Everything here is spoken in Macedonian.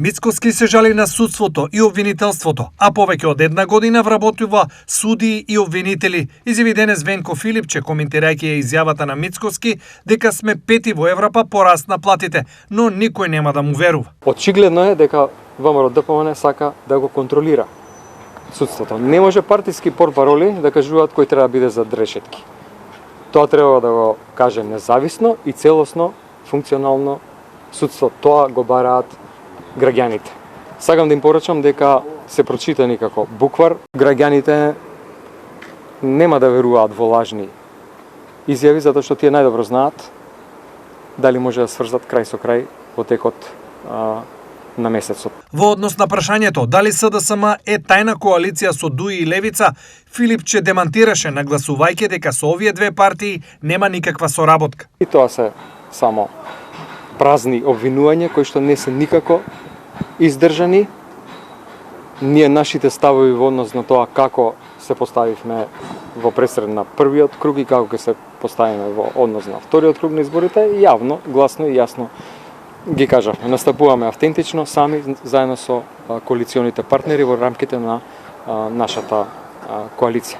Мицкоски се жали на судството и обвинителството, а повеќе од една година вработува судии и обвинители. Изјави денес Венко Филипче, коментирајќи ја изјавата на Мицкоски дека сме пети во Европа по раст на платите, но никој нема да му верува. Очигледно е дека ВМРО ДПМН сака да го контролира судството. Не може партиски портпароли да кажуваат кој треба да биде за решетки. Тоа треба да го каже независно и целосно, функционално судство. Тоа го бараат граѓаните. Сакам да им порачам дека се прочитани како буквар. Граѓаните нема да веруваат во лажни изјави, затоа што тие најдобро знаат дали може да сврзат крај со крај во текот на месецот. Во однос на прашањето дали СДСМ е тајна коалиција со ДУИ и Левица, Филипче демантираше, нагласувајќи дека со овие две партии нема никаква соработка. И тоа се само празни обвинувања кои што не се никако издржани. Ние нашите ставови во однос на тоа како се поставивме во пресред на првиот круг и како ќе се поставиме во однос на вториот круг на изборите, јавно, гласно и јасно ги кажавме. Настапуваме автентично сами заедно со коалиционите партнери во рамките на нашата коалиција.